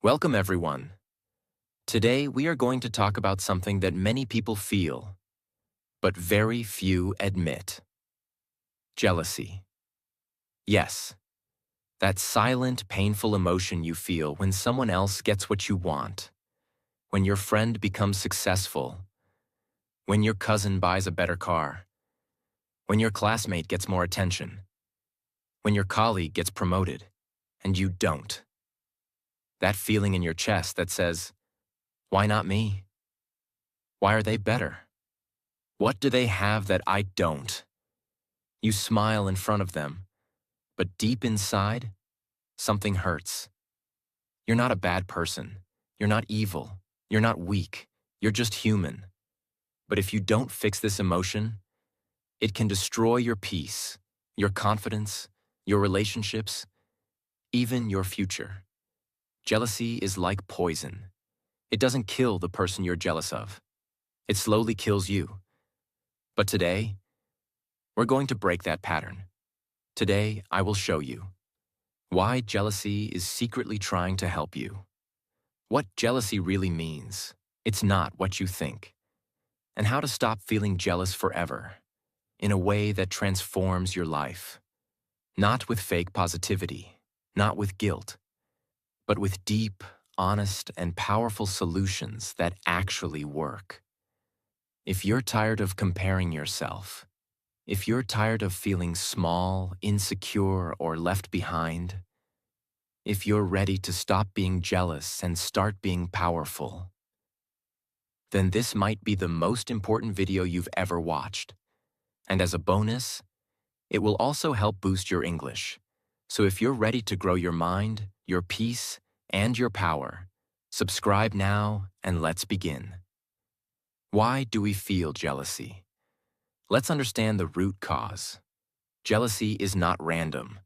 Welcome, everyone. Today, we are going to talk about something that many people feel, but very few admit. Jealousy. Yes, that silent, painful emotion you feel when someone else gets what you want, when your friend becomes successful, when your cousin buys a better car, when your classmate gets more attention, when your colleague gets promoted, and you don't. That feeling in your chest that says, "Why not me? Why are they better? What do they have that I don't?" You smile in front of them, but deep inside, something hurts. You're not a bad person. You're not evil. You're not weak. You're just human. But if you don't fix this emotion, it can destroy your peace, your confidence, your relationships, even your future. Jealousy is like poison. It doesn't kill the person you're jealous of. It slowly kills you. But today, we're going to break that pattern. Today, I will show you why jealousy is secretly trying to help you. What jealousy really means. It's not what you think. And how to stop feeling jealous forever, in a way that transforms your life. Not with fake positivity, not with guilt, but with deep, honest, and powerful solutions that actually work. If you're tired of comparing yourself, if you're tired of feeling small, insecure, or left behind, if you're ready to stop being jealous and start being powerful, then this might be the most important video you've ever watched. And as a bonus, it will also help boost your English. So if you're ready to grow your mind, your peace, and your power, subscribe now and let's begin. Why do we feel jealousy? Let's understand the root cause. Jealousy is not random.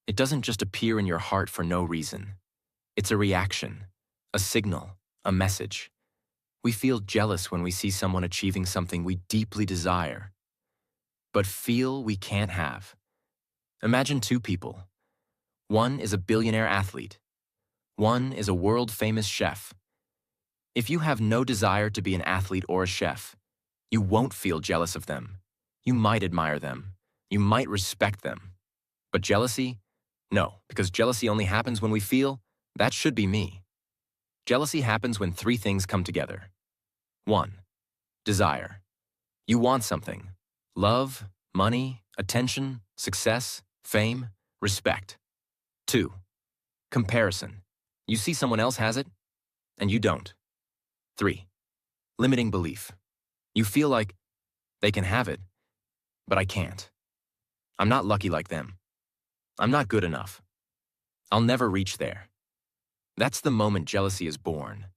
It doesn't just appear in your heart for no reason. It's a reaction, a signal, a message. We feel jealous when we see someone achieving something we deeply desire, but feel we can't have. Imagine two people. One is a billionaire athlete. One is a world-famous chef. If you have no desire to be an athlete or a chef, you won't feel jealous of them. You might admire them. You might respect them. But jealousy? No, because jealousy only happens when we feel, that should be me. Jealousy happens when three things come together. 1. Desire. You want something. Love, money, attention, success, fame, respect. 2. Comparison. You see someone else has it, and you don't. 3. Limiting belief. You feel like they can have it, but I can't. I'm not lucky like them. I'm not good enough. I'll never reach there. That's the moment jealousy is born.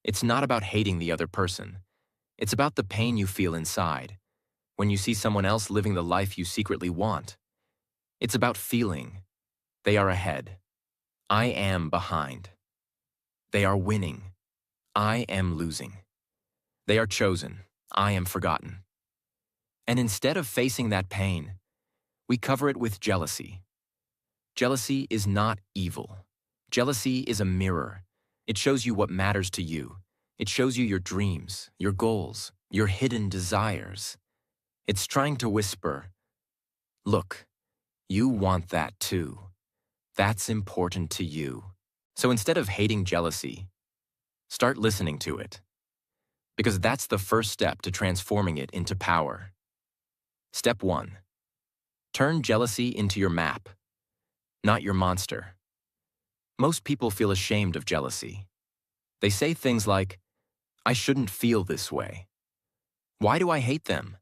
It's not about hating the other person. It's about the pain you feel inside when you see someone else living the life you secretly want. It's about feeling they are ahead. I am behind. They are winning. I am losing. They are chosen. I am forgotten. And instead of facing that pain, we cover it with jealousy. Jealousy is not evil. Jealousy is a mirror. It shows you what matters to you. It shows you your dreams, your goals, your hidden desires. It's trying to whisper, "Look, you want that too. That's important to you." So instead of hating jealousy, start listening to it. Because that's the first step to transforming it into power. Step 1. Turn jealousy into your map, not your monster. Most people feel ashamed of jealousy. They say things like, "I shouldn't feel this way. Why do I hate them?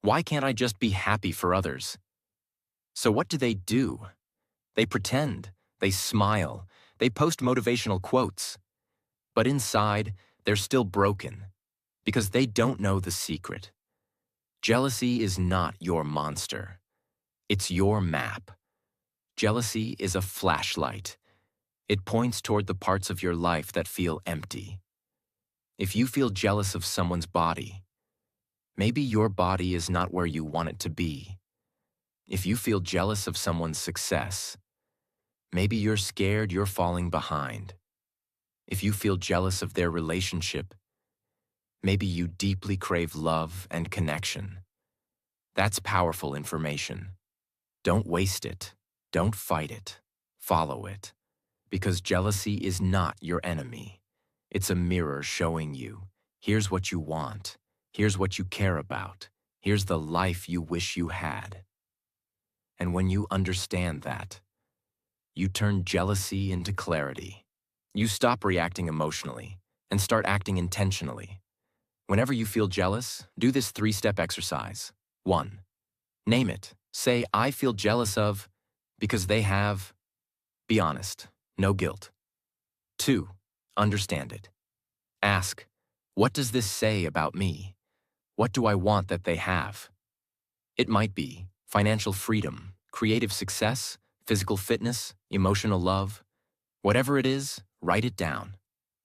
Why can't I just be happy for others?" So what do? They pretend, they smile, they post motivational quotes. But inside, they're still broken because they don't know the secret. Jealousy is not your monster. It's your map. Jealousy is a flashlight. It points toward the parts of your life that feel empty. If you feel jealous of someone's body, maybe your body is not where you want it to be. If you feel jealous of someone's success, maybe you're scared you're falling behind. If you feel jealous of their relationship, maybe you deeply crave love and connection. That's powerful information. Don't waste it. Don't fight it. Follow it. Because jealousy is not your enemy. It's a mirror showing you, here's what you want. Here's what you care about. Here's the life you wish you had. And when you understand that, you turn jealousy into clarity. You stop reacting emotionally and start acting intentionally. Whenever you feel jealous, do this 3-step exercise. 1. Name it. Say, I feel jealous of, because they have. Be honest. No guilt. 2. Understand it. Ask, what does this say about me? What do I want that they have? It might be financial freedom, creative success, physical fitness, emotional love. Whatever it is, write it down.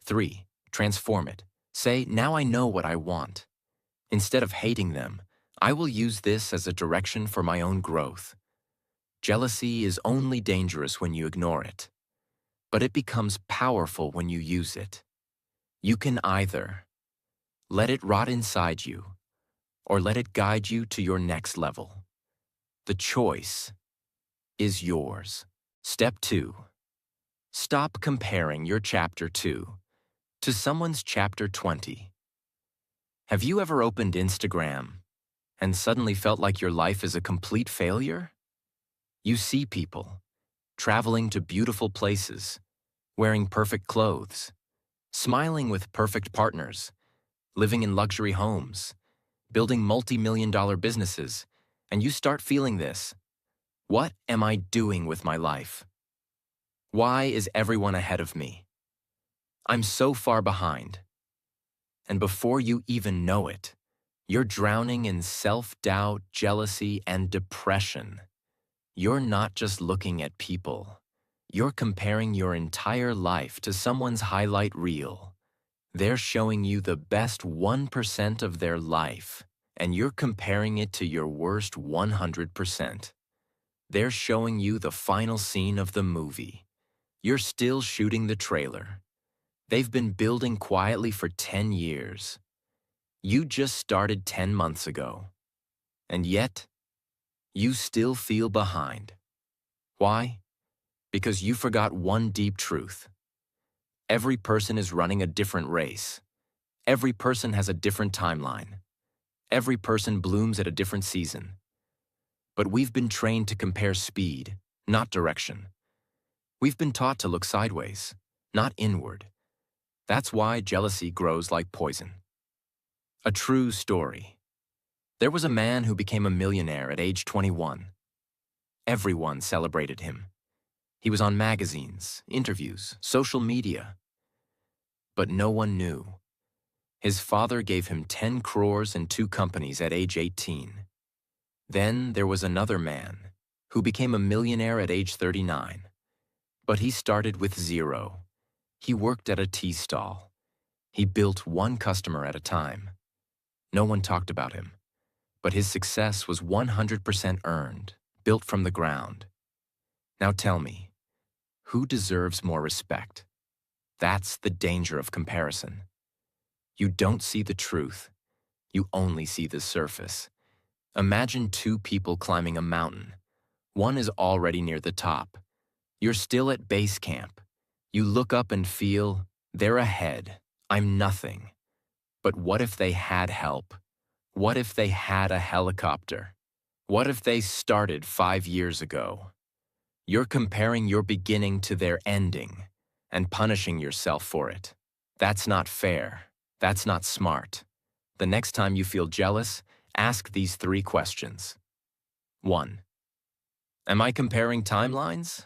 3. Transform it. Say, now I know what I want. Instead of hating them, I will use this as a direction for my own growth. Jealousy is only dangerous when you ignore it, but it becomes powerful when you use it. You can either let it rot inside you or let it guide you to your next level. The choice is yours. Step 2. Stop comparing your chapter 2 to someone's chapter 20. Have you ever opened Instagram and suddenly felt like your life is a complete failure? You see people traveling to beautiful places, wearing perfect clothes, smiling with perfect partners, living in luxury homes, building multi-million-dollar businesses, and you start feeling this. What am I doing with my life? Why is everyone ahead of me? I'm so far behind. And before you even know it, you're drowning in self-doubt, jealousy, and depression. You're not just looking at people. You're comparing your entire life to someone's highlight reel. They're showing you the best 1% of their life, and you're comparing it to your worst 100%. They're showing you the final scene of the movie. You're still shooting the trailer. They've been building quietly for 10 years. You just started 10 months ago. And yet, you still feel behind. Why? Because you forgot one deep truth. Every person is running a different race. Every person has a different timeline. Every person blooms at a different season. But we've been trained to compare speed, not direction. We've been taught to look sideways, not inward. That's why jealousy grows like poison. A true story. There was a man who became a millionaire at age 21. Everyone celebrated him. He was on magazines, interviews, social media. But no one knew. His father gave him 10 crores and 2 companies at age 18. Then there was another man who became a millionaire at age 39. But he started with 0. He worked at a tea stall. He built one customer at a time. No one talked about him, but his success was 100% earned, built from the ground. Now tell me, who deserves more respect? That's the danger of comparison. You don't see the truth. You only see the surface. Imagine 2 people climbing a mountain. One is already near the top. You're still at base camp. You look up and feel, they're ahead. I'm nothing. But what if they had help? What if they had a helicopter? What if they started 5 years ago? You're comparing your beginning to their ending and punishing yourself for it. That's not fair. That's not smart. The next time you feel jealous, ask these 3 questions. 1. Am I comparing timelines?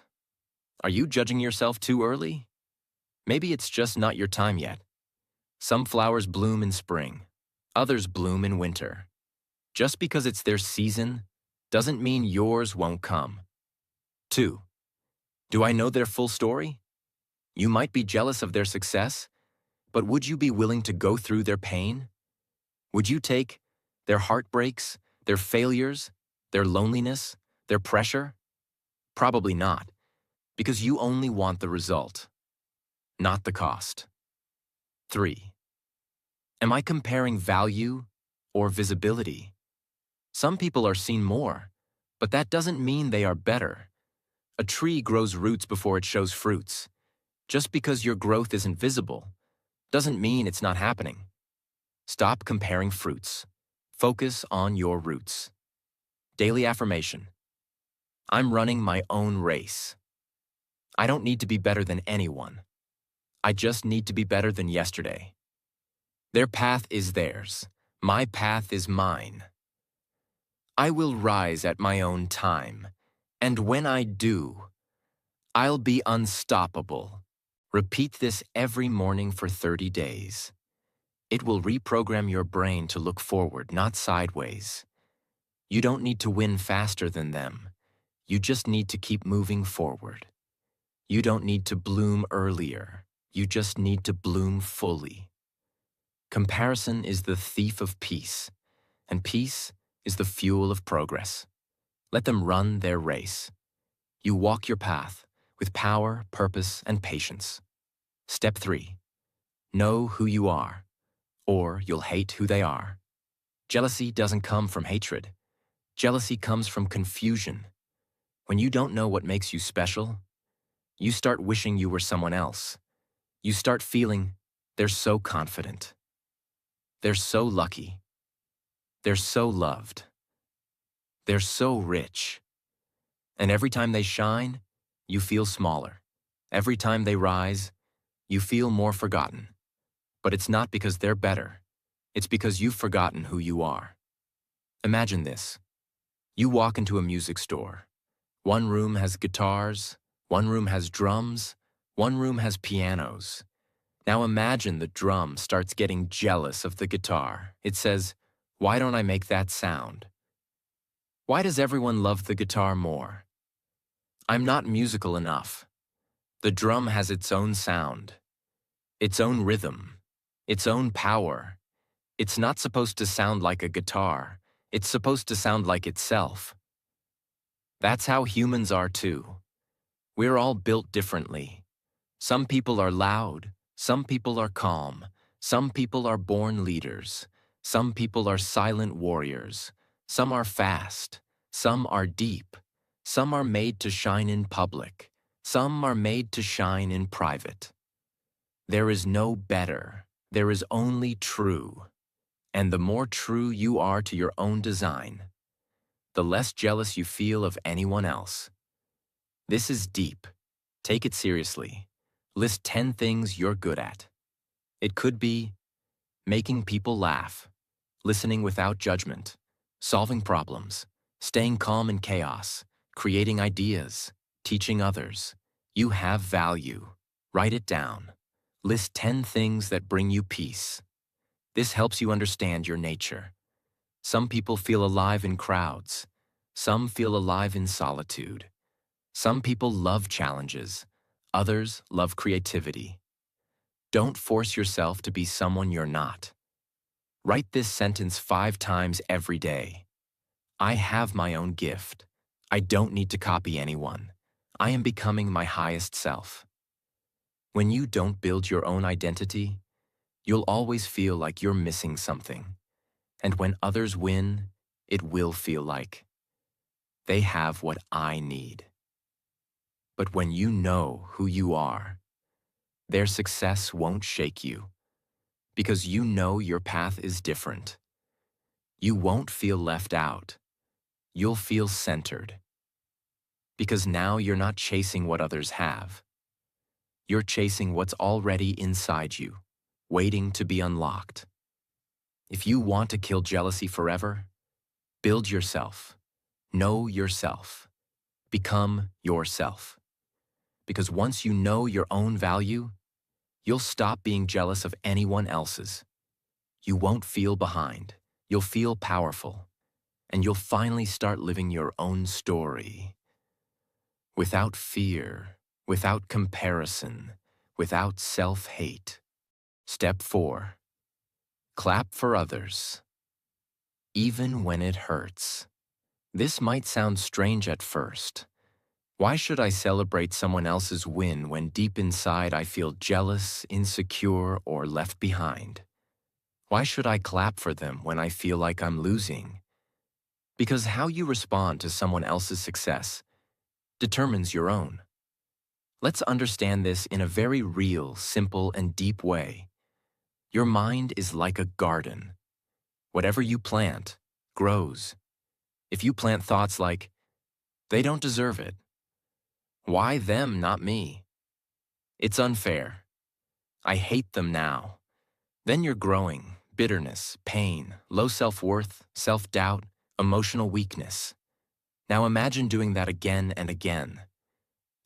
Are you judging yourself too early? Maybe it's just not your time yet. Some flowers bloom in spring. Others bloom in winter. Just because it's their season doesn't mean yours won't come. 2. Do I know their full story? You might be jealous of their success, but would you be willing to go through their pain? Would you take their heartbreaks, their failures, their loneliness, their pressure? Probably not, because you only want the result, not the cost. 3. Am I comparing value or visibility? Some people are seen more, but that doesn't mean they are better. A tree grows roots before it shows fruits. Just because your growth isn't visible doesn't mean it's not happening. Stop comparing fruits. Focus on your roots. Daily affirmation. I'm running my own race. I don't need to be better than anyone. I just need to be better than yesterday. Their path is theirs. My path is mine. I will rise at my own time, and when I do, I'll be unstoppable. Repeat this every morning for 30 days. It will reprogram your brain to look forward, not sideways. You don't need to win faster than them. You just need to keep moving forward. You don't need to bloom earlier. You just need to bloom fully. Comparison is the thief of peace, and peace is the fuel of progress. Let them run their race. You walk your path with power, purpose, and patience. Step 3. Know who you are, or you'll hate who they are. Jealousy doesn't come from hatred. Jealousy comes from confusion. When you don't know what makes you special, you start wishing you were someone else. You start feeling they're so confident. They're so lucky. They're so loved. They're so rich. And every time they shine, you feel smaller. Every time they rise, you feel more forgotten. But it's not because they're better. It's because you've forgotten who you are. Imagine this. You walk into a music store. One room has guitars, one room has drums, one room has pianos. Now imagine the drum starts getting jealous of the guitar. It says, "Why don't I make that sound? Why does everyone love the guitar more? I'm not musical enough." The drum has its own sound, its own rhythm, its own power. It's not supposed to sound like a guitar. It's supposed to sound like itself. That's how humans are too. We're all built differently. Some people are loud, some people are calm, some people are born leaders, some people are silent warriors, some are fast, some are deep, some are made to shine in public, some are made to shine in private. There is no better, there is only true. And the more true you are to your own design, the less jealous you feel of anyone else. This is deep. Take it seriously. List 10 things you're good at. It could be making people laugh, listening without judgment, solving problems, staying calm in chaos, creating ideas, teaching others. You have value. Write it down. List 10 things that bring you peace. This helps you understand your nature. Some people feel alive in crowds. Some feel alive in solitude. Some people love challenges. Others love creativity. Don't force yourself to be someone you're not. Write this sentence 5 times every day. I have my own gift. I don't need to copy anyone. I am becoming my highest self. When you don't build your own identity, you'll always feel like you're missing something. And when others win, it will feel like they have what I need. But when you know who you are, their success won't shake you, because you know your path is different. You won't feel left out. You'll feel centered. Because now you're not chasing what others have. You're chasing what's already inside you, waiting to be unlocked. If you want to kill jealousy forever, build yourself. Know yourself. Become yourself. Because once you know your own value, you'll stop being jealous of anyone else's. You won't feel behind. You'll feel powerful. And you'll finally start living your own story. Without fear, without comparison, without self-hate. Step 4. Clap for others. Even when it hurts. This might sound strange at first, Why should I celebrate someone else's win when deep inside I feel jealous, insecure, or left behind? Why should I clap for them when I feel like I'm losing? Because how you respond to someone else's success determines your own. Let's understand this in a very real, simple, and deep way. Your mind is like a garden. Whatever you plant grows. If you plant thoughts like, they don't deserve it, why them, not me? It's unfair. I hate them now. Then you're growing bitterness, pain, low self-worth, self-doubt, emotional weakness. Now imagine doing that again and again.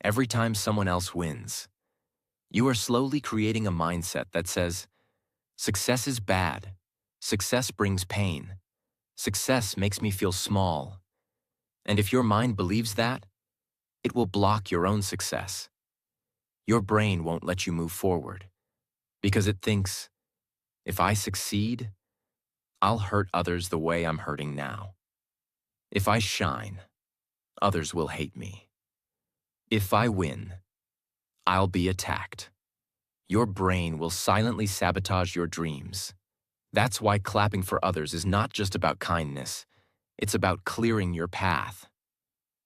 Every time someone else wins, you are slowly creating a mindset that says, success is bad. Success brings pain. Success makes me feel small. And if your mind believes that, it will block your own success. Your brain won't let you move forward because it thinks, if I succeed, I'll hurt others the way I'm hurting now. If I shine, others will hate me. If I win, I'll be attacked. Your brain will silently sabotage your dreams. That's why clapping for others is not just about kindness. It's about clearing your path.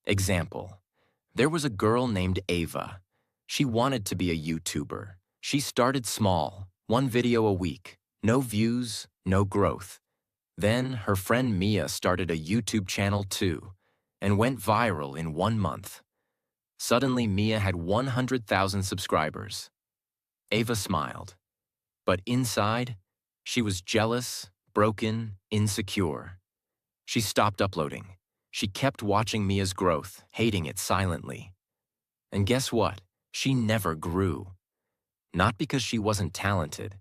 Example, there was a girl named Ava. She wanted to be a YouTuber. She started small, one video a week, no views, no growth. Then her friend Mia started a YouTube channel too, and went viral in 1 month. Suddenly Mia had 100,000 subscribers. Ava smiled, but inside, she was jealous, broken, insecure. She stopped uploading. She kept watching Mia's growth, hating it silently. And guess what? She never grew. Not because she wasn't talented,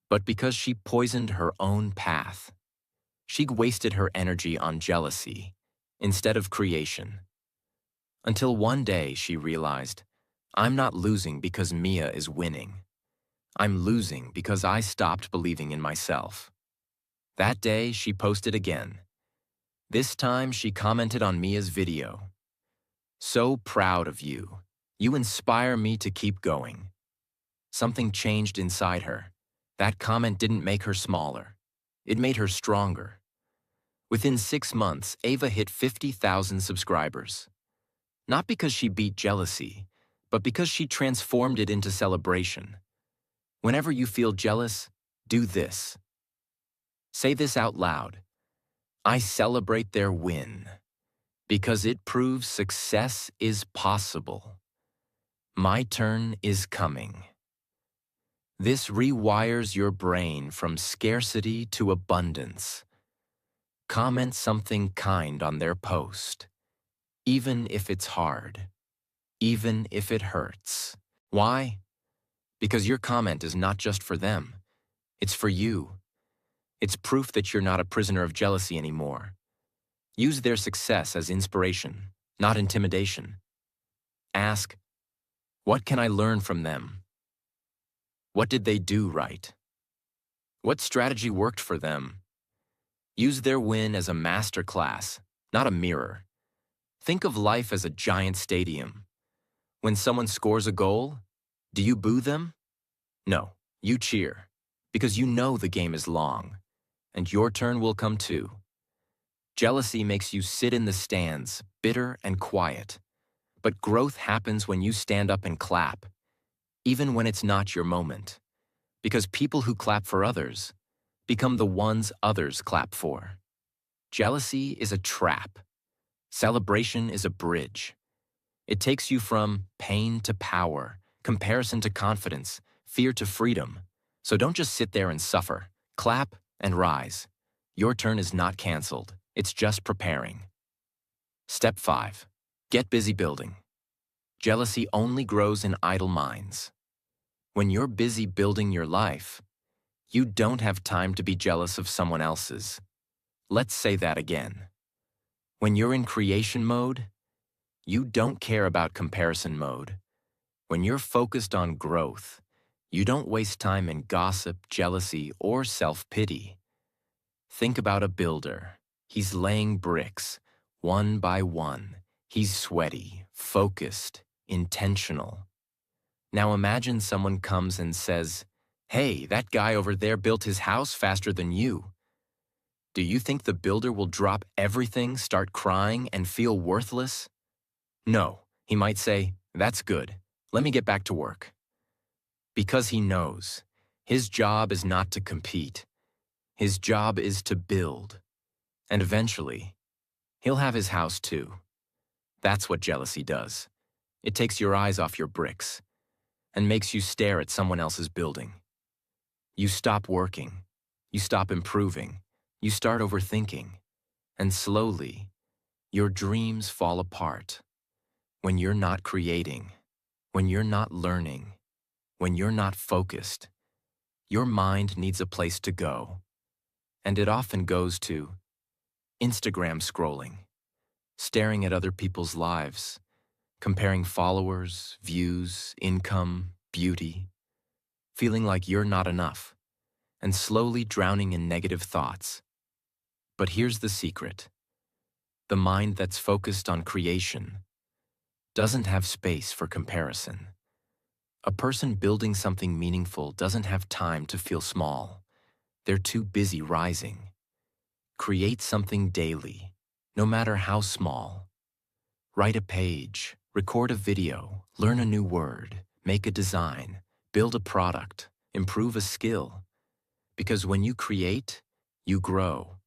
but because she poisoned her own path. She wasted her energy on jealousy instead of creation. Until one day she realized, I'm not losing because Mia is winning. I'm losing because I stopped believing in myself. That day she posted again. This time she commented on Mia's video. So proud of you. You inspire me to keep going. Something changed inside her. That comment didn't make her smaller. It made her stronger. Within 6 months, Ava hit 50,000 subscribers. Not because she beat jealousy, but because she transformed it into celebration. Whenever you feel jealous, do this. Say this out loud. I celebrate their win because it proves success is possible. My turn is coming. This rewires your brain from scarcity to abundance. Comment something kind on their post, even if it's hard, even if it hurts. Why? Because your comment is not just for them. It's for you. It's proof that you're not a prisoner of jealousy anymore. Use their success as inspiration, not intimidation. Ask, what can I learn from them? What did they do right? What strategy worked for them? Use their win as a master class, not a mirror. Think of life as a giant stadium. When someone scores a goal, do you boo them? No, you cheer, because you know the game is long, and your turn will come too. Jealousy makes you sit in the stands, bitter and quiet. But growth happens when you stand up and clap, even when it's not your moment. Because people who clap for others become the ones others clap for. Jealousy is a trap. Celebration is a bridge. It takes you from pain to power, comparison to confidence, fear to freedom. So don't just sit there and suffer. Clap and rise. Your turn is not canceled. It's just preparing. Step 5. Get busy building. Jealousy only grows in idle minds. When you're busy building your life, you don't have time to be jealous of someone else's. Let's say that again. When you're in creation mode, you don't care about comparison mode. When you're focused on growth, you don't waste time in gossip, jealousy, or self-pity. Think about a builder. He's laying bricks, one by one. He's sweaty, focused, intentional. Now imagine someone comes and says, "Hey, that guy over there built his house faster than you." Do you think the builder will drop everything, start crying, and feel worthless? No, he might say, "That's good. Let me get back to work." Because he knows his job is not to compete. His job is to build. And eventually, he'll have his house too. That's what jealousy does. It takes your eyes off your bricks and makes you stare at someone else's building. You stop working. You stop improving. You start overthinking. And slowly, your dreams fall apart. When you're not creating, when you're not learning, when you're not focused, your mind needs a place to go. And it often goes to Instagram scrolling, staring at other people's lives, comparing followers, views, income, beauty, feeling like you're not enough, and slowly drowning in negative thoughts. But here's the secret. The mind that's focused on creation doesn't have space for comparison. A person building something meaningful doesn't have time to feel small. They're too busy rising. Create something daily, no matter how small. Write a page, record a video, learn a new word, make a design, build a product, improve a skill. Because when you create, you grow.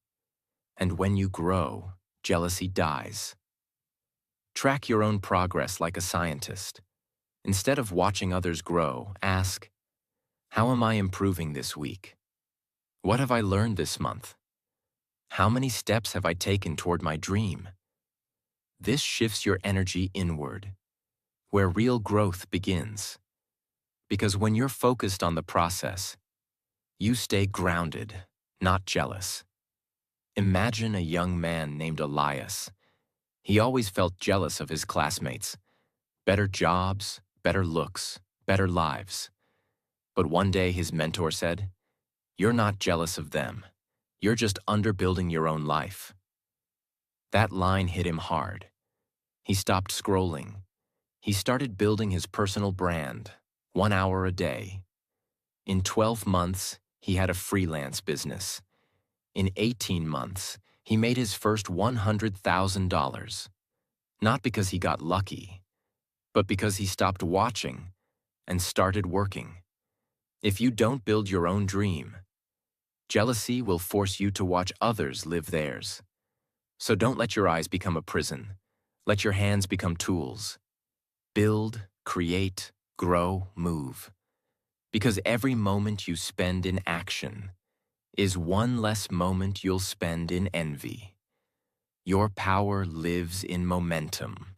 And when you grow, jealousy dies. Track your own progress like a scientist. Instead of watching others grow, ask, how am I improving this week? What have I learned this month? How many steps have I taken toward my dream? This shifts your energy inward, where real growth begins. Because when you're focused on the process, you stay grounded, not jealous. Imagine a young man named Elias. He always felt jealous of his classmates. Better jobs, better looks, better lives. But one day his mentor said, "You're not jealous of them. You're just underbuilding your own life." That line hit him hard. He stopped scrolling. He started building his personal brand, 1 hour a day. In 12 months, he had a freelance business. In 18 months, he made his first $100,000. Not because he got lucky, but because he stopped watching and started working. If you don't build your own dream, jealousy will force you to watch others live theirs. So don't let your eyes become a prison. Let your hands become tools. Build, create, grow, move. Because every moment you spend in action is one less moment you'll spend in envy. Your power lives in momentum.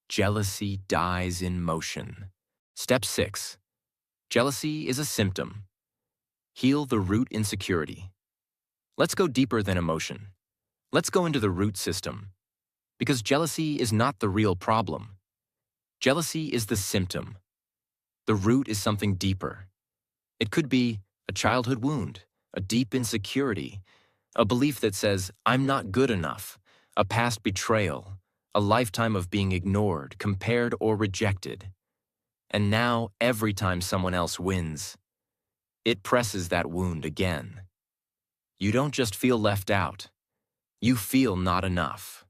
Jealousy dies in motion. Step 6. Jealousy is a symptom. Heal the root insecurity. Let's go deeper than emotion. Let's go into the root system. Because jealousy is not the real problem. Jealousy is the symptom. The root is something deeper. It could be a childhood wound, a deep insecurity, a belief that says, "I'm not good enough," a past betrayal, a lifetime of being ignored, compared, or rejected. And now, every time someone else wins, it presses that wound again. You don't just feel left out. You feel not enough.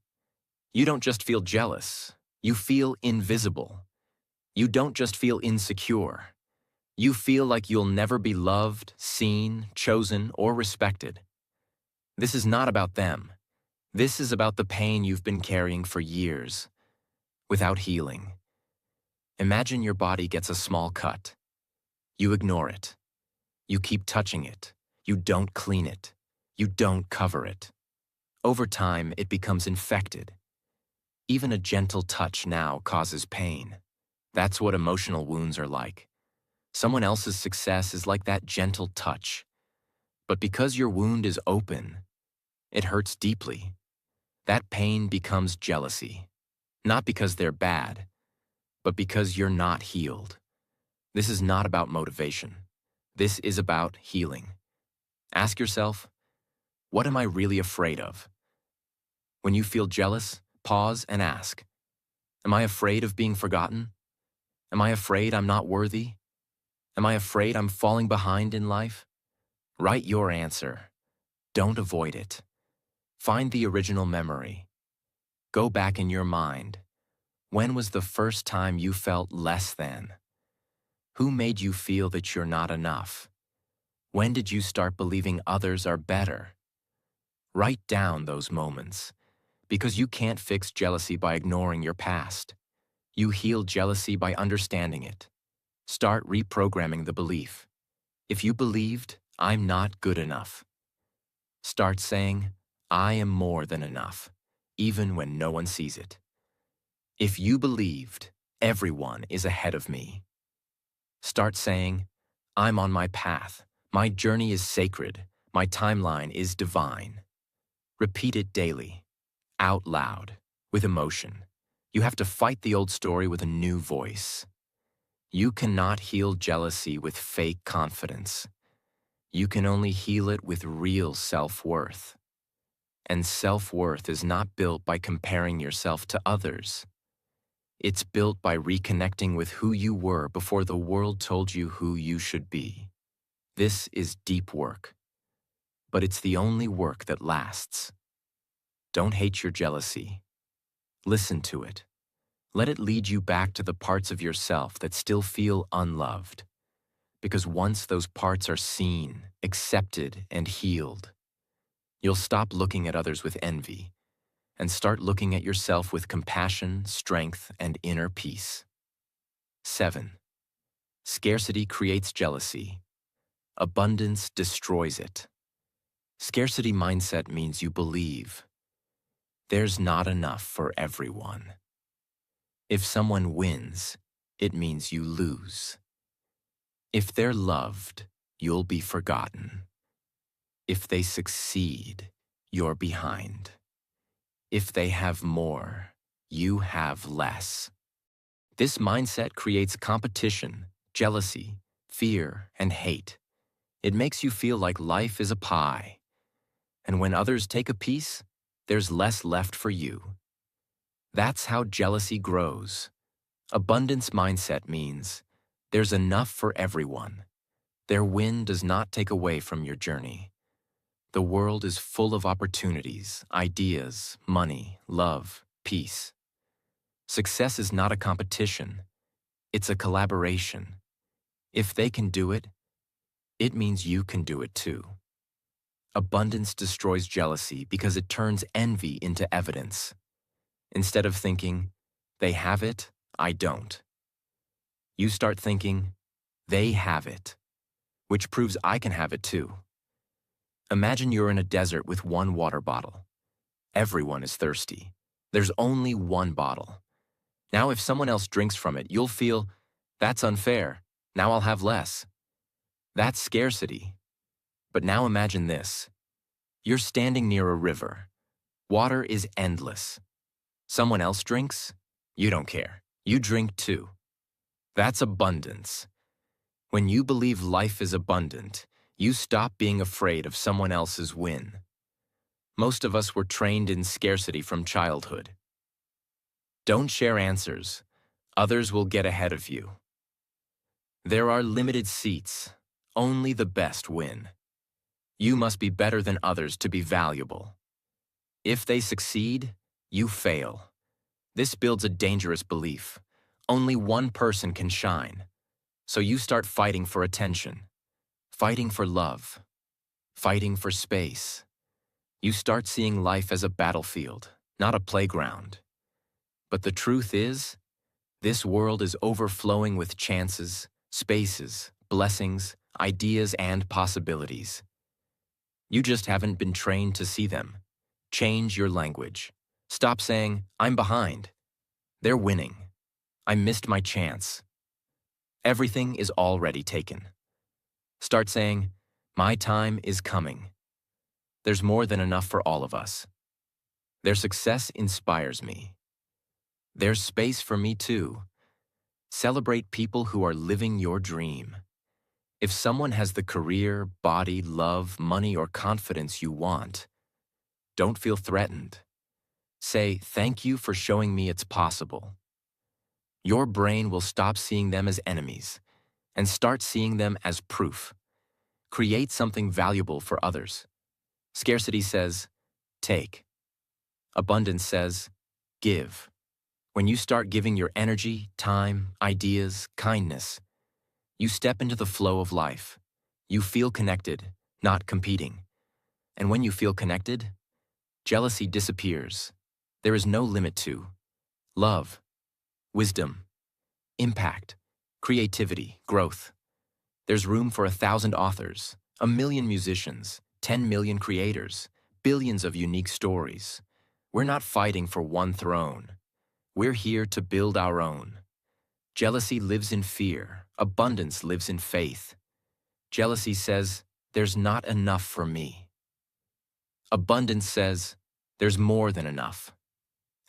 You don't just feel jealous. You feel invisible. You don't just feel insecure. You feel like you'll never be loved, seen, chosen, or respected. This is not about them. This is about the pain you've been carrying for years, without healing. Imagine your body gets a small cut. You ignore it. You keep touching it. You don't clean it. You don't cover it. Over time, it becomes infected. Even a gentle touch now causes pain. That's what emotional wounds are like. Someone else's success is like that gentle touch. But because your wound is open, it hurts deeply. That pain becomes jealousy. Not because they're bad, but because you're not healed. This is not about motivation. This is about healing. Ask yourself, what am I really afraid of? When you feel jealous, pause and ask, Am I afraid of being forgotten? Am I afraid I'm not worthy? Am I afraid I'm falling behind in life? Write your answer. Don't avoid it. Find the original memory. Go back in your mind. When was the first time you felt less than? Who made you feel that you're not enough? When did you start believing others are better? Write down those moments, because you can't fix jealousy by ignoring your past. You heal jealousy by understanding it. Start reprogramming the belief. If you believed, I'm not good enough, start saying, I am more than enough, even when no one sees it. If you believed, everyone is ahead of me, start saying, I'm on my path, my journey is sacred, my timeline is divine. Repeat it daily, out loud, with emotion. You have to fight the old story with a new voice. You cannot heal jealousy with fake confidence. You can only heal it with real self-worth. And self-worth is not built by comparing yourself to others. It's built by reconnecting with who you were before the world told you who you should be. This is deep work, but it's the only work that lasts. Don't hate your jealousy. Listen to it. Let it lead you back to the parts of yourself that still feel unloved. Because once those parts are seen, accepted, and healed, you'll stop looking at others with envy and start looking at yourself with compassion, strength, and inner peace. 7. Scarcity creates jealousy. Abundance destroys it. Scarcity mindset means you believe there's not enough for everyone. If someone wins, it means you lose. If they're loved, you'll be forgotten. If they succeed, you're behind. If they have more, you have less. This mindset creates competition, jealousy, fear, and hate. It makes you feel like life is a pie. And when others take a piece, there's less left for you. That's how jealousy grows. Abundance mindset means there's enough for everyone. Their win does not take away from your journey. The world is full of opportunities, ideas, money, love, peace. Success is not a competition. It's a collaboration. If they can do it, it means you can do it too. Abundance destroys jealousy because it turns envy into evidence. Instead of thinking, they have it, I don't, you start thinking, they have it, which proves I can have it too. Imagine you're in a desert with one water bottle. Everyone is thirsty. There's only one bottle. Now if someone else drinks from it, you'll feel, that's unfair, now I'll have less. That's scarcity. But now imagine this. You're standing near a river. Water is endless. Someone else drinks? You don't care. You drink too. That's abundance. When you believe life is abundant, you stop being afraid of someone else's win. Most of us were trained in scarcity from childhood. Don't share answers. Others will get ahead of you. There are limited seats. Only the best win. You must be better than others to be valuable. If they succeed, you fail. This builds a dangerous belief. Only one person can shine. So you start fighting for attention, fighting for love, fighting for space. You start seeing life as a battlefield, not a playground. But the truth is, this world is overflowing with chances, spaces, blessings, ideas, and possibilities. You just haven't been trained to see them. Change your language. Stop saying, I'm behind. They're winning. I missed my chance. Everything is already taken. Start saying, my time is coming. There's more than enough for all of us. Their success inspires me. There's space for me too. Celebrate people who are living your dream. If someone has the career, body, love, money, or confidence you want, don't feel threatened. Say, thank you for showing me it's possible. Your brain will stop seeing them as enemies and start seeing them as proof. Create something valuable for others. Scarcity says, take. Abundance says, give. When you start giving your energy, time, ideas, kindness, you step into the flow of life. You feel connected, not competing. And when you feel connected, jealousy disappears. There is no limit to love, wisdom, impact, creativity, growth. There's room for 1,000 authors, 1,000,000 musicians, 10 million creators, billions of unique stories. We're not fighting for one throne. We're here to build our own. Jealousy lives in fear. Abundance lives in faith. Jealousy says, there's not enough for me. Abundance says, there's more than enough.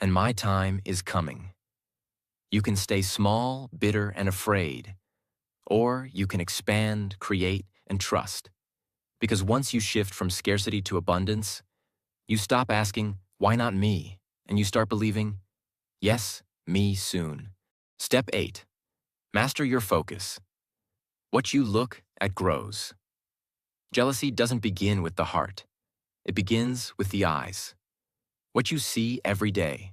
And my time is coming. You can stay small, bitter, and afraid. Or you can expand, create, and trust. Because once you shift from scarcity to abundance, you stop asking, why not me? And you start believing, yes, me soon. Step 8. Master your focus. What you look at grows. Jealousy doesn't begin with the heart. It begins with the eyes. What you see every day.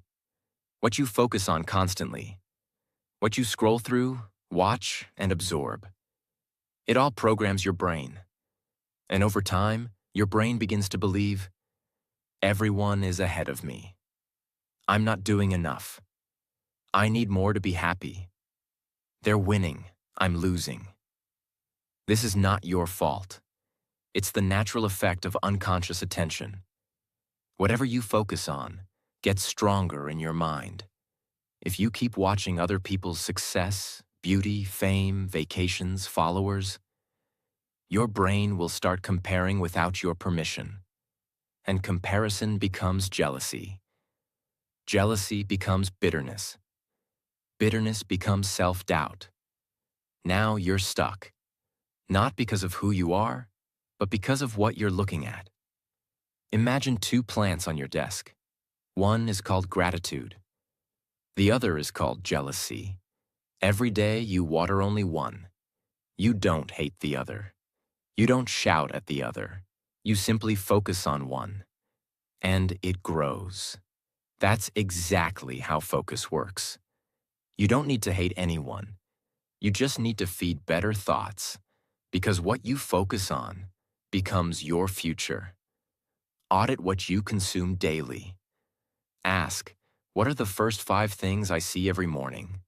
What you focus on constantly. What you scroll through, watch, and absorb. It all programs your brain. And over time, your brain begins to believe, everyone is ahead of me. I'm not doing enough. I need more to be happy. They're winning. I'm losing. This is not your fault. It's the natural effect of unconscious attention. Whatever you focus on gets stronger in your mind. If you keep watching other people's success, beauty, fame, vacations, followers, your brain will start comparing without your permission. And comparison becomes jealousy. Jealousy becomes bitterness. Bitterness becomes self-doubt. Now you're stuck. Not because of who you are, but because of what you're looking at. Imagine 2 plants on your desk. One is called gratitude. The other is called jealousy. Every day you water only one. You don't hate the other. You don't shout at the other. You simply focus on one. And it grows. That's exactly how focus works. You don't need to hate anyone. You just need to feed better thoughts, because what you focus on becomes your future. Audit what you consume daily. Ask, what are the first 5 things I see every morning?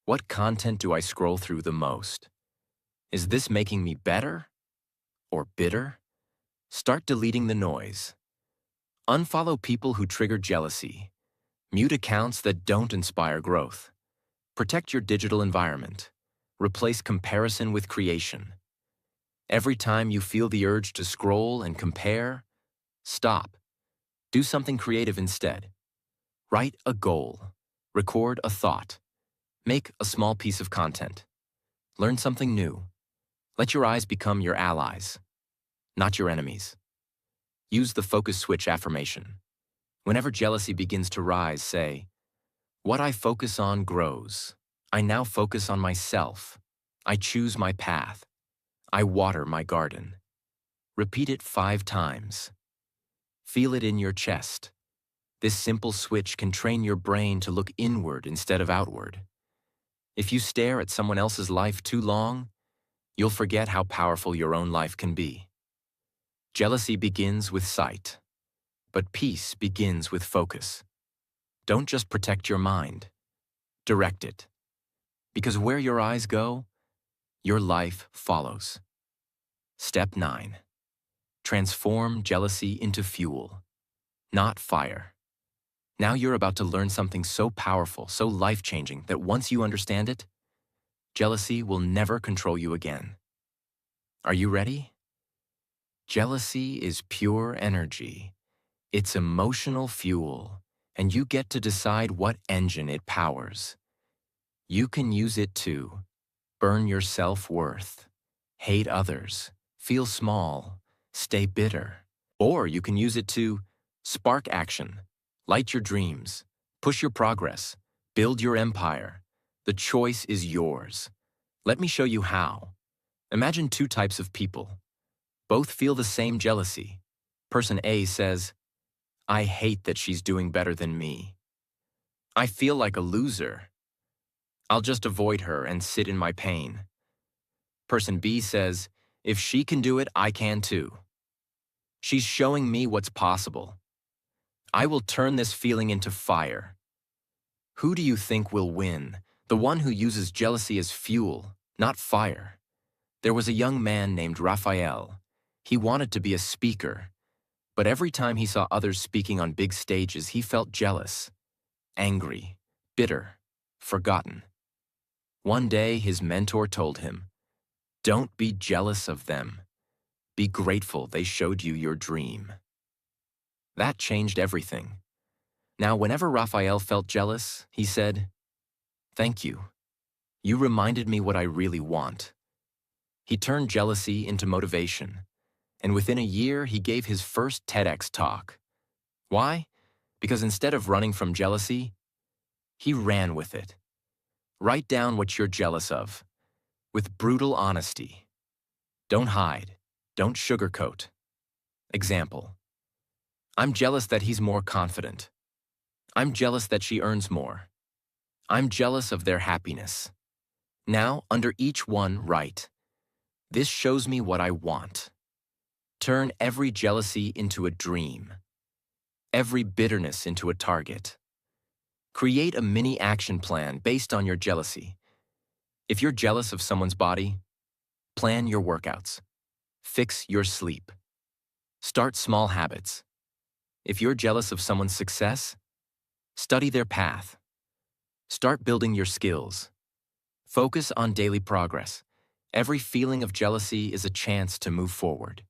What content do I scroll through the most? Is this making me better or bitter? Start deleting the noise. Unfollow people who trigger jealousy. Mute accounts that don't inspire growth. Protect your digital environment. Replace comparison with creation. Every time you feel the urge to scroll and compare, stop. Do something creative instead. Write a goal. Record a thought. Make a small piece of content. Learn something new. Let your eyes become your allies, not your enemies. Use the focus switch affirmation. Whenever jealousy begins to rise, say, what I focus on grows. I now focus on myself. I choose my path. I water my garden. Repeat it 5 times. Feel it in your chest. This simple switch can train your brain to look inward instead of outward. If you stare at someone else's life too long, you'll forget how powerful your own life can be. Jealousy begins with sight, but peace begins with focus. Don't just protect your mind, direct it. Because where your eyes go, your life follows. Step 9. Transform jealousy into fuel, not fire. Now you're about to learn something so powerful, so life-changing, that once you understand it, jealousy will never control you again. Are you ready? Jealousy is pure energy. It's emotional fuel, and you get to decide what engine it powers. You can use it to burn your self-worth, hate others, feel small, stay bitter. Or you can use it to spark action, light your dreams, push your progress, build your empire, The choice is yours. Let me show you how. Imagine two types of people. Both feel the same jealousy. Person A says, I hate that she's doing better than me. I feel like a loser. I'll just avoid her and sit in my pain. Person B says, if she can do it, I can too. She's showing me what's possible. I will turn this feeling into fire. Who do you think will win? The one who uses jealousy as fuel, not fire. There was a young man named Raphael. He wanted to be a speaker, but every time he saw others speaking on big stages, he felt jealous, angry, bitter, forgotten. One day, his mentor told him, don't be jealous of them. Be grateful they showed you your dream. That changed everything. Now, whenever Raphael felt jealous, he said, thank you. You reminded me what I really want. He turned jealousy into motivation, and within a year, he gave his first TEDx talk. Why? Because instead of running from jealousy, he ran with it. Write down what you're jealous of, with brutal honesty. Don't hide. Don't sugarcoat. Example. I'm jealous that he's more confident. I'm jealous that she earns more. I'm jealous of their happiness. Now, under each one, write, this shows me what I want. Turn every jealousy into a dream. Every bitterness into a target. Create a mini action plan based on your jealousy. If you're jealous of someone's body, plan your workouts. Fix your sleep. Start small habits. If you're jealous of someone's success, study their path. Start building your skills. Focus on daily progress. Every feeling of jealousy is a chance to move forward.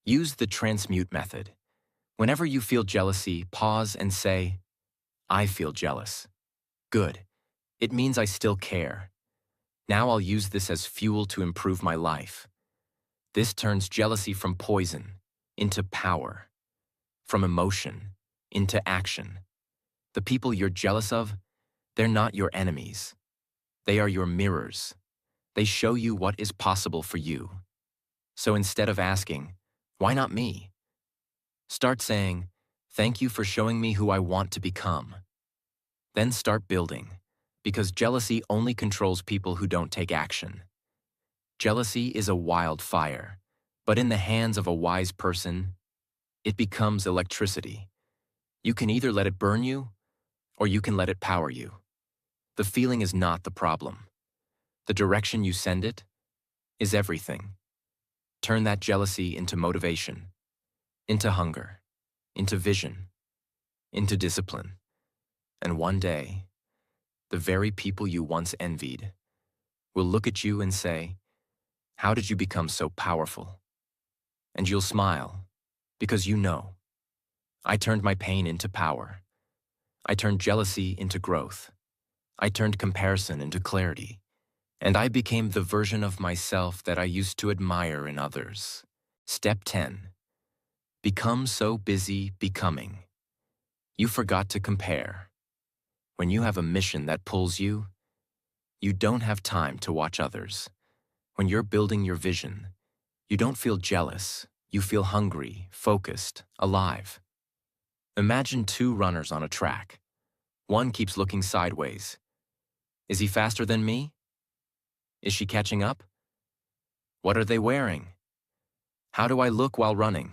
Use the transmute method. Whenever you feel jealousy, pause and say, I feel jealous. Good. It means I still care. Now I'll use this as fuel to improve my life. This turns jealousy from poison into power, from emotion into action. The people you're jealous of, they're not your enemies. They are your mirrors. They show you what is possible for you. So instead of asking, why not me? Start saying, thank you for showing me who I want to become. Then start building, because jealousy only controls people who don't take action. Jealousy is a wildfire, but in the hands of a wise person, it becomes electricity. You can either let it burn you, or you can let it power you. The feeling is not the problem. The direction you send it is everything. Turn that jealousy into motivation, into hunger, into vision, into discipline. And one day, the very people you once envied will look at you and say, how did you become so powerful? And you'll smile, because you know, I turned my pain into power. I turned jealousy into growth. I turned comparison into clarity. And I became the version of myself that I used to admire in others. Step 10. Become so busy becoming. You forgot to compare. When you have a mission that pulls you, you don't have time to watch others. When you're building your vision, you don't feel jealous. You feel hungry, focused, alive. Imagine two runners on a track. One keeps looking sideways. Is he faster than me? Is she catching up? What are they wearing? How do I look while running?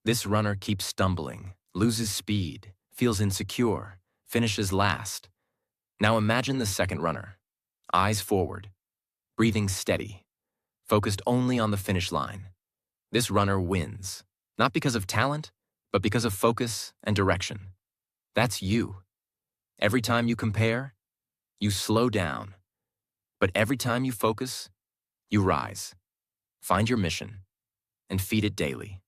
This runner keeps stumbling, loses speed, feels insecure, finishes last. Now imagine the second runner. Eyes forward, breathing steady, focused only on the finish line. This runner wins, not because of talent, but because of focus and direction. That's you. Every time you compare, you slow down. But every time you focus, you rise. Find your mission and feed it daily.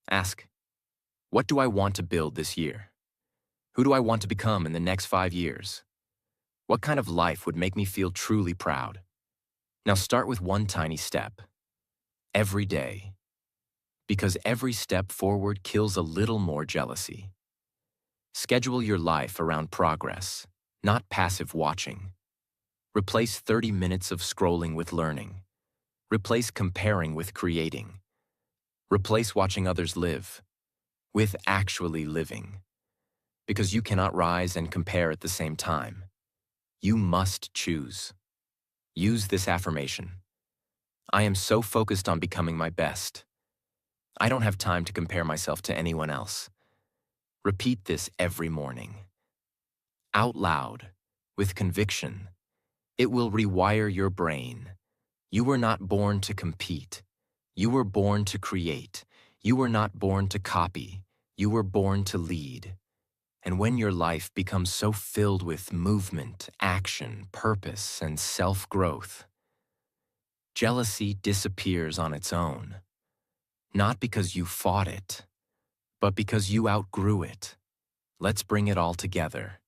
Ask, what do I want to build this year? Who do I want to become in the next 5 years? What kind of life would make me feel truly proud? Now start with one tiny step. Every day. Because every step forward kills a little more jealousy. Schedule your life around progress, not passive watching. Replace 30 minutes of scrolling with learning. Replace comparing with creating. Replace watching others live with actually living. Because you cannot rise and compare at the same time. You must choose. Use this affirmation. I am so focused on becoming my best. I don't have time to compare myself to anyone else. Repeat this every morning. Out loud, with conviction. It will rewire your brain. You were not born to compete. You were born to create. You were not born to copy. You were born to lead. And when your life becomes so filled with movement, action, purpose, and self-growth, jealousy disappears on its own. Not because you fought it, but because you outgrew it. Let's bring it all together.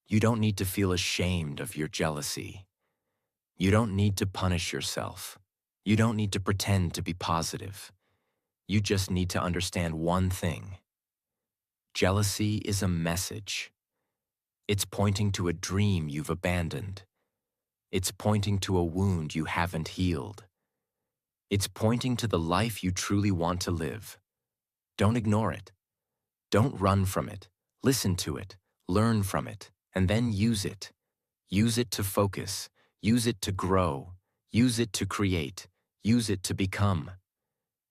You don't need to feel ashamed of your jealousy. You don't need to punish yourself. You don't need to pretend to be positive. You just need to understand one thing. Jealousy is a message. It's pointing to a dream you've abandoned. It's pointing to a wound you haven't healed. It's pointing to the life you truly want to live. Don't ignore it. Don't run from it. Listen to it, learn from it, and then use it. Use it to focus. Use it to grow. Use it to create. Use it to become.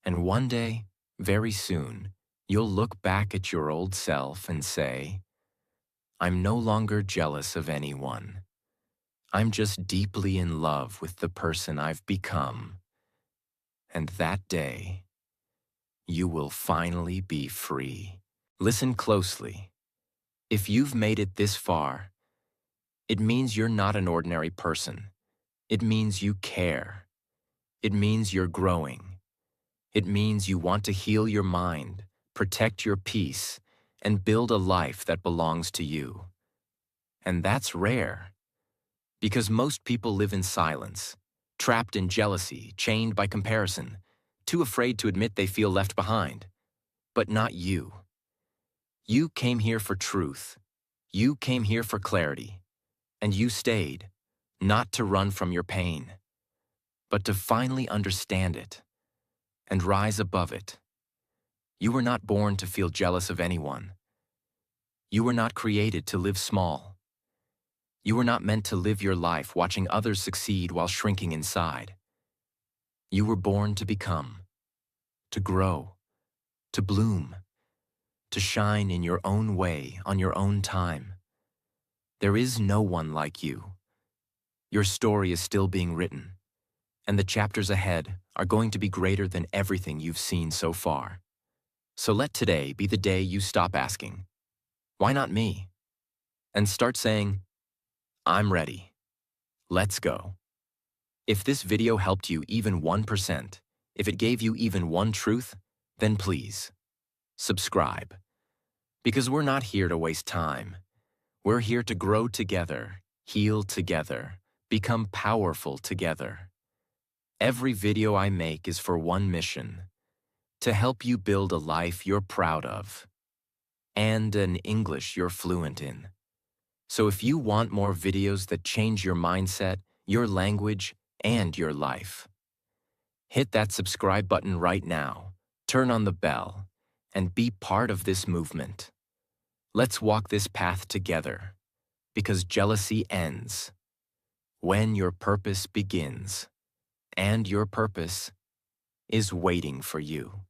And one day, very soon, you'll look back at your old self and say, I'm no longer jealous of anyone. I'm just deeply in love with the person I've become. And that day, you will finally be free. Listen closely. If you've made it this far, it means you're not an ordinary person. It means you care. It means you're growing. It means you want to heal your mind, protect your peace, and build a life that belongs to you. And that's rare, because most people live in silence, trapped in jealousy, chained by comparison, too afraid to admit they feel left behind. But not you. You came here for truth. You came here for clarity. And you stayed, not to run from your pain, but to finally understand it and rise above it. You were not born to feel jealous of anyone. You were not created to live small. You were not meant to live your life watching others succeed while shrinking inside. You were born to become, to grow, to bloom, to shine in your own way on your own time. There is no one like you. Your story is still being written, and the chapters ahead are going to be greater than everything you've seen so far. So let today be the day you stop asking, why not me? And start saying, I'm ready. Let's go. If this video helped you even 1%, if it gave you even one truth, then please, subscribe. Because we're not here to waste time. We're here to grow together, heal together, become powerful together. Every video I make is for one mission, to help you build a life you're proud of, and an English you're fluent in. So if you want more videos that change your mindset, your language, and your life, hit that subscribe button right now, turn on the bell, and be part of this movement. Let's walk this path together, because jealousy ends when your purpose begins, and your purpose is waiting for you.